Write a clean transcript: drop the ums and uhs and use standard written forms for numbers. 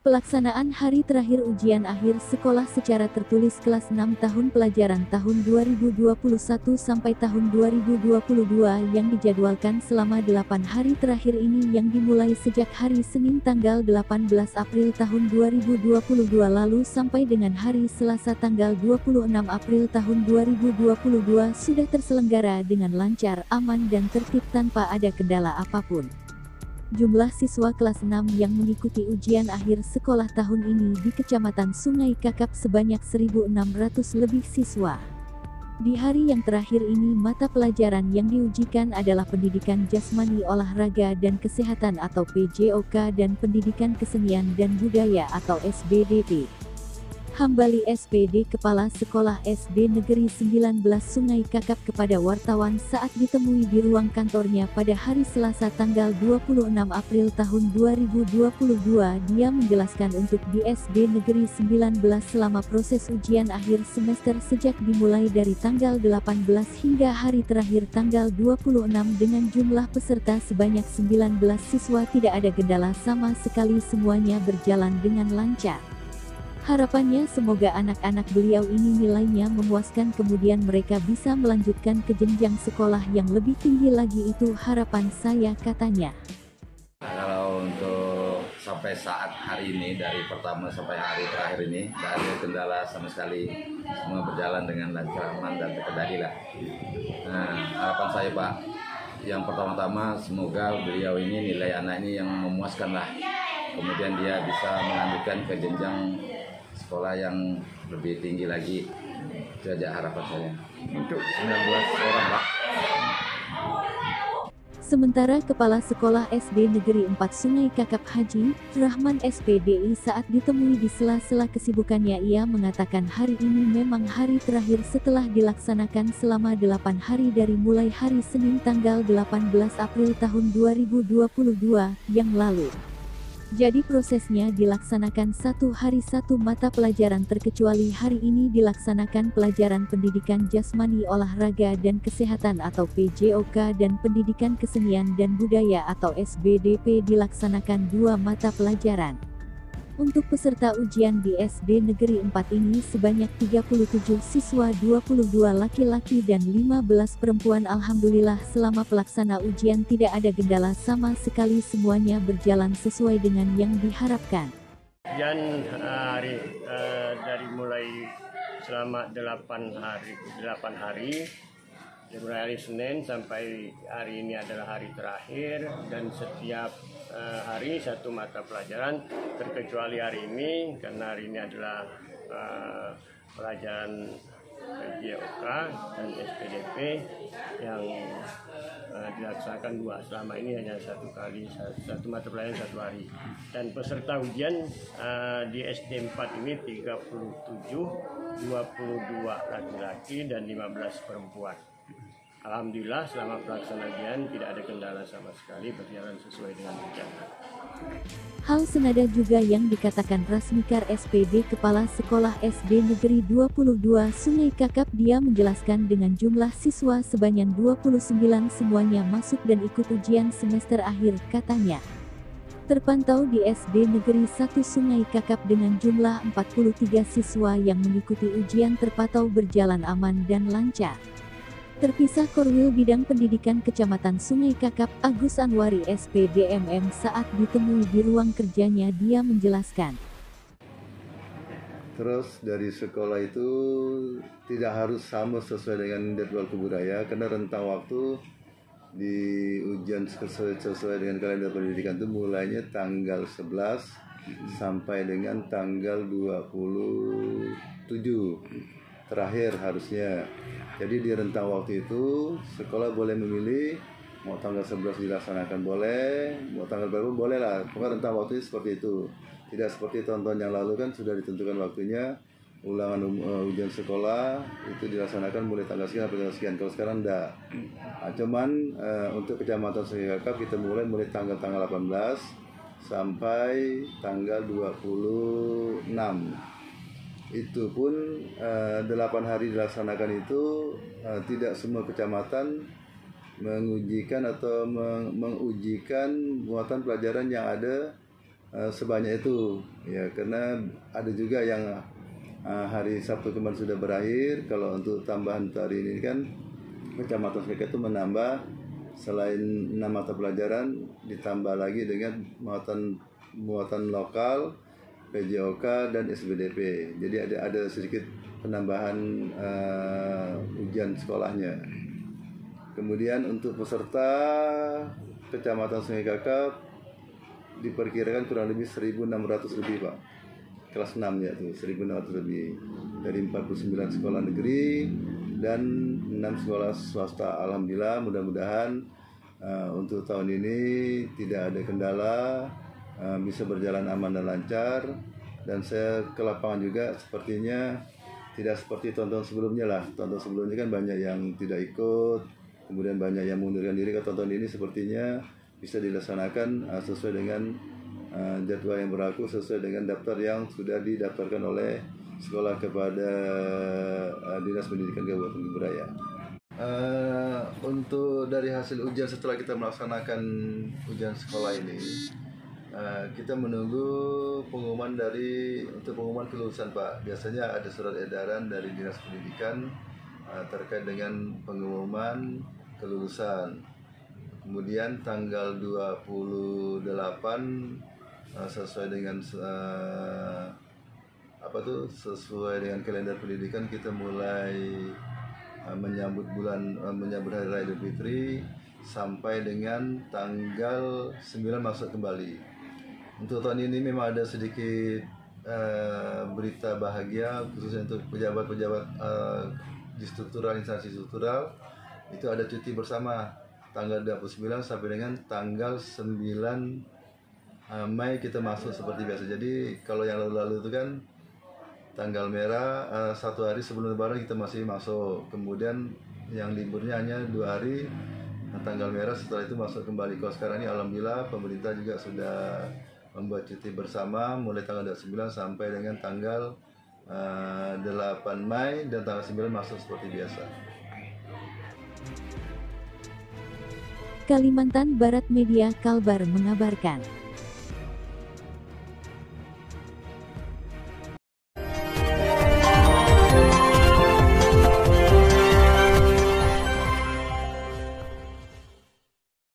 Pelaksanaan hari terakhir ujian akhir sekolah secara tertulis kelas 6 tahun pelajaran tahun 2021 sampai tahun 2022 yang dijadwalkan selama 8 hari terakhir ini yang dimulai sejak hari Senin tanggal 18 April tahun 2022 lalu sampai dengan hari Selasa tanggal 26 April tahun 2022 sudah terselenggara dengan lancar, aman dan tertib tanpa ada kendala apapun. Jumlah siswa kelas 6 yang mengikuti ujian akhir sekolah tahun ini di Kecamatan Sungai Kakap sebanyak 1.600 lebih siswa. Di hari yang terakhir ini mata pelajaran yang diujikan adalah Pendidikan Jasmani Olahraga dan Kesehatan atau PJOK dan Pendidikan Kesenian dan Budaya atau SBDP. Hambali SPD Kepala Sekolah SD Negeri 19 Sungai Kakap kepada wartawan saat ditemui di ruang kantornya pada hari Selasa tanggal 26 April tahun 2022. Dia menjelaskan untuk di SD Negeri 19 selama proses ujian akhir semester sejak dimulai dari tanggal 18 hingga hari terakhir tanggal 26 dengan jumlah peserta sebanyak 19 siswa tidak ada kendala sama sekali, semuanya berjalan dengan lancar. Harapannya semoga anak-anak beliau ini nilainya memuaskan kemudian mereka bisa melanjutkan ke jenjang sekolah yang lebih tinggi lagi, itu harapan saya, katanya. Kalau untuk sampai saat hari ini dari pertama sampai hari terakhir ini tidak ada kendala sama sekali, semua berjalan dengan lancar, aman dan terkendali lah. Nah, harapan saya Pak, yang pertama-tama semoga beliau ini nilai anak ini yang memuaskan lah, kemudian dia bisa melanjutkan ke jenjang sekolah yang lebih tinggi lagi. Itu aja harapan saya untuk 19 orang Pak. Sementara Kepala Sekolah SD Negeri 4 Sungai Kakap Haji Rahman SPDI saat ditemui di sela-sela kesibukannya ia mengatakan hari ini memang hari terakhir setelah dilaksanakan selama 8 hari dari mulai hari Senin tanggal 18 April tahun 2022 yang lalu. Jadi prosesnya dilaksanakan satu hari satu mata pelajaran terkecuali hari ini dilaksanakan pelajaran Pendidikan Jasmani Olahraga dan Kesehatan atau PJOK dan Pendidikan Kesenian dan Budaya atau SBDP dilaksanakan 2 mata pelajaran. Untuk peserta ujian di SD Negeri 4 ini sebanyak 37 siswa, 22 laki-laki dan 15 perempuan. Alhamdulillah selama pelaksana ujian tidak ada kendala sama sekali, semuanya berjalan sesuai dengan yang diharapkan. Ujian dari mulai selama 8 hari dari hari Senin sampai hari ini adalah hari terakhir, dan setiap hari satu mata pelajaran terkecuali hari ini karena hari ini adalah pelajaran PJOK dan SPDP yang dilaksanakan 2. Selama ini hanya satu mata pelajaran satu hari, dan peserta ujian di SD 4 ini 37, 22 laki-laki dan 15 perempuan. Alhamdulillah selama pelaksanaan ujian tidak ada kendala sama sekali, berjalan sesuai dengan rencana. Hal senada juga yang dikatakan Rasmikar SPD Kepala Sekolah SD Negeri 22 Sungai Kakap. Dia menjelaskan dengan jumlah siswa sebanyak 29 semuanya masuk dan ikut ujian semester akhir, katanya. Terpantau di SD Negeri 1 Sungai Kakap dengan jumlah 43 siswa yang mengikuti ujian terpantau berjalan aman dan lancar. Terpisah Korwil Bidang Pendidikan Kecamatan Sungai Kakap, Agus Anwari SPDMM saat ditemui di ruang kerjanya dia menjelaskan. Terus dari sekolah itu tidak harus sama sesuai dengan jadwal kebudayaan karena rentang waktu di ujian sesuai dengan kalender pendidikan itu mulainya tanggal 11 sampai dengan tanggal 27 terakhir harusnya. Jadi di rentang waktu itu sekolah boleh memilih mau tanggal 11 dilaksanakan boleh, mau tanggal berapa boleh lah. Pokoknya rentang waktunya seperti itu. Tidak seperti tahun-tahun yang lalu kan sudah ditentukan waktunya. Ulangan ujian sekolah itu dilaksanakan mulai tanggal sekian sampai tanggal sekian. Kalau sekarang enggak. Nah, cuman untuk Kecamatan Sungai Kakap kita mulai tanggal 18 sampai tanggal 26. Itu pun 8 hari dilaksanakan itu tidak semua kecamatan mengujikan atau mengujikan muatan pelajaran yang ada sebanyak itu ya, karena ada juga yang hari Sabtu kemarin sudah berakhir. Kalau untuk tambahan hari ini kan Kecamatan Sungai itu menambah selain 6 mata pelajaran ditambah lagi dengan muatan lokal, PJOK dan SBDP. Jadi ada sedikit penambahan ujian sekolahnya. Kemudian untuk peserta Kecamatan Sungai Kakap diperkirakan kurang lebih 1.600 lebih, Pak. Kelas 6 ya tuh, 1.600 lebih dari 49 sekolah negeri dan 6 sekolah swasta. Alhamdulillah, mudah-mudahan untuk tahun ini tidak ada kendala, bisa berjalan aman dan lancar. Dan saya ke lapangan juga, sepertinya tidak seperti tahun-tahun sebelumnya lah. Tahun-tahun sebelumnya kan banyak yang tidak ikut, kemudian banyak yang mengundurkan diri. Ke tahun ini sepertinya bisa dilaksanakan sesuai dengan jadwal yang berlaku, sesuai dengan daftar yang sudah didaftarkan oleh sekolah kepada Dinas Pendidikan Kabupaten Kuburaya. Untuk dari hasil ujian setelah kita melaksanakan ujian sekolah ini, kita menunggu pengumuman untuk pengumuman kelulusan, Pak. Biasanya ada surat edaran dari Dinas Pendidikan terkait dengan pengumuman kelulusan. Kemudian tanggal 28 sesuai dengan sesuai dengan kalender pendidikan, kita mulai menyambut hari Raya Idul Fitri sampai dengan tanggal 9 masuk kembali. Untuk tahun ini memang ada sedikit berita bahagia, khususnya untuk pejabat-pejabat di struktural, instansi struktural, itu ada cuti bersama tanggal 29 sampai dengan tanggal 9 Mei kita masuk seperti biasa. Jadi kalau yang lalu-lalu itu kan tanggal merah, 1 hari sebelum Lebaran kita masih masuk, kemudian yang liburnya hanya 2 hari, tanggal merah, setelah itu masuk kembali. Kalau sekarang ini alhamdulillah pemerintah juga sudah membuat cuti bersama mulai tanggal 29 sampai dengan tanggal 8 Mei dan tanggal 9 masuk seperti biasa. Kalimantan Barat Media Kalbar mengabarkan.